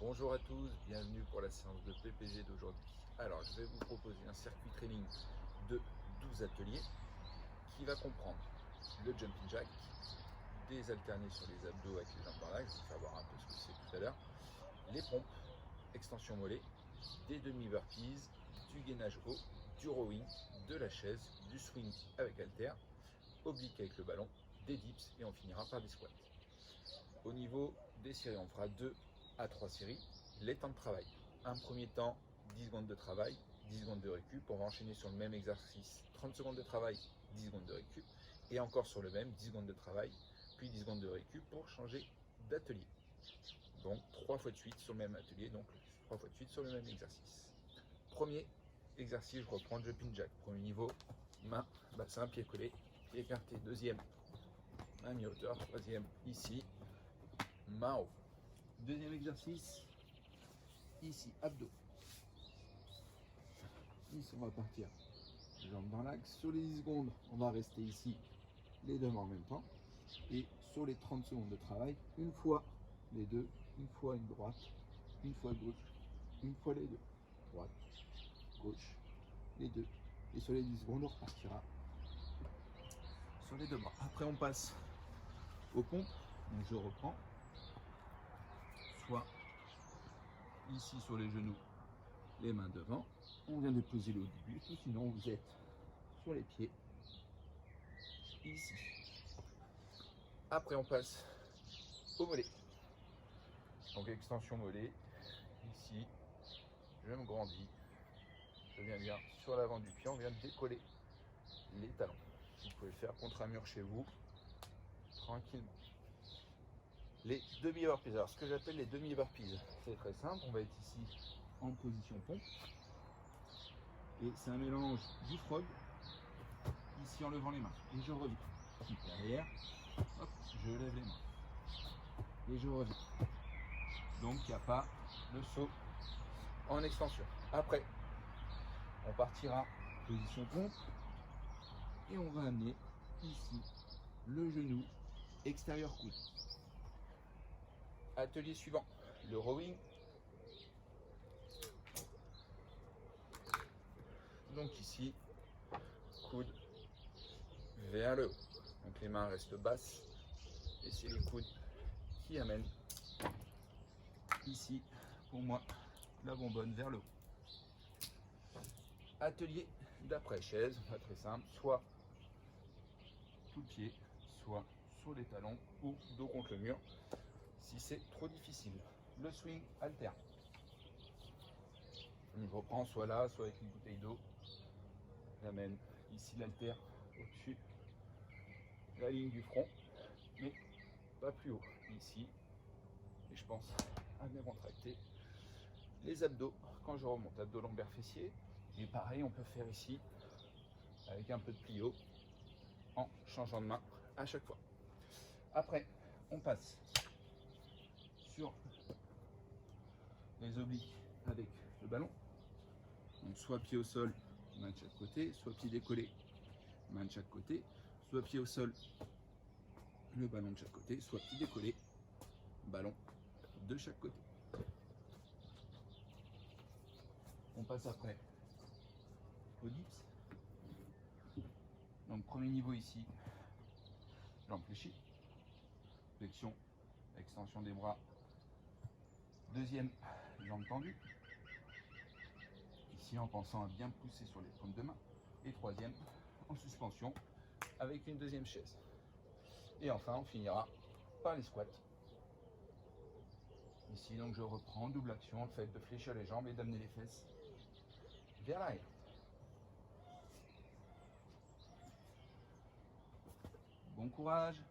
Bonjour à tous, bienvenue pour la séance de PPG d'aujourd'hui. Alors, je vais vous proposer un circuit training de 12 ateliers qui va comprendre le jumping jack, des alternés sur les abdos avec les jambes dans l'axe, je vais vous faire voir un peu ce que c'est tout à l'heure, les pompes, extension mollet, des demi-burpees, du gainage haut, du rowing, de la chaise, du swing avec haltère, oblique avec le ballon, des dips et on finira par des squats. Au niveau des séries, on fera 2 à 3 séries. Les temps de travail. Un premier temps, 10 secondes de travail, 10 secondes de récup. On va enchaîner sur le même exercice, 30 secondes de travail, 10 secondes de récup. Et encore sur le même, 10 secondes de travail, puis 10 secondes de récup pour changer d'atelier. Donc 3 fois de suite sur le même atelier, donc 3 fois de suite sur le même exercice. Premier exercice, je reprends le jumping jack. Premier niveau, main, bassin, pied collé, pied écarté. Deuxième, main mi-hauteur. Troisième, ici, main haut. Deuxième exercice, ici, abdos. Ici, on va partir jambes dans l'axe. Sur les 10 secondes, on va rester ici, les deux mains en même temps. Et sur les 30 secondes de travail, une fois les deux, une fois une droite, une fois gauche, une fois les deux. Droite, gauche, les deux. Et sur les 10 secondes, on repartira sur les deux bras. Après, on passe aux pompes. Donc, je reprends. Soit ici sur les genoux, les mains devant. On vient de poser le haut du buste, ou sinon vous êtes sur les pieds, ici. Après, on passe au mollet. Donc, extension mollet, ici. Je me grandis. Je viens bien sur l'avant du pied, on vient de décoller les talons. Vous pouvez le faire contre un mur chez vous, tranquillement. Les demi-burpees. Alors, ce que j'appelle les demi-burpees, c'est très simple. On va être ici en position pompe. Et c'est un mélange du frog, ici en levant les mains. Et je reviens. Derrière, hop, je lève les mains. Et je reviens. Donc, il n'y a pas le saut en extension. Après, on partira position pompe. Et on va amener ici le genou extérieur coude. Atelier suivant, le rowing. Donc ici, coude vers le haut. Donc les mains restent basses et c'est le coude qui amène ici, pour moi, la bonbonne vers le haut. Atelier d'après chaise, pas très simple, soit tout le pied, soit sur les talons ou dos contre le mur si c'est trop difficile. Le swing alterne. On reprend soit là, soit avec une bouteille d'eau. J'amène ici l'haltère au-dessus de la ligne du front, mais pas plus haut. Ici, et je pense à bien contracter les abdos quand je remonte. Abdos lombaires fessiers. Et pareil, on peut faire ici avec un peu de plio en changeant de main à chaque fois. Après, on passe sur les obliques avec le ballon. Donc soit pied au sol, main de chaque côté, soit pied décollé, main de chaque côté, soit pied au sol, le ballon de chaque côté, soit pied décollé, ballon de chaque côté. On passe après au dips. Donc premier niveau ici, jambes fléchies, flexion, extension des bras. Deuxième, jambes tendues. Ici en pensant à bien pousser sur les paumes de main. Et troisième, en suspension avec une deuxième chaise. Et enfin, on finira par les squats. Ici, donc je reprends, double action, le fait de fléchir les jambes et d'amener les fesses vers l'arrière. Bon courage!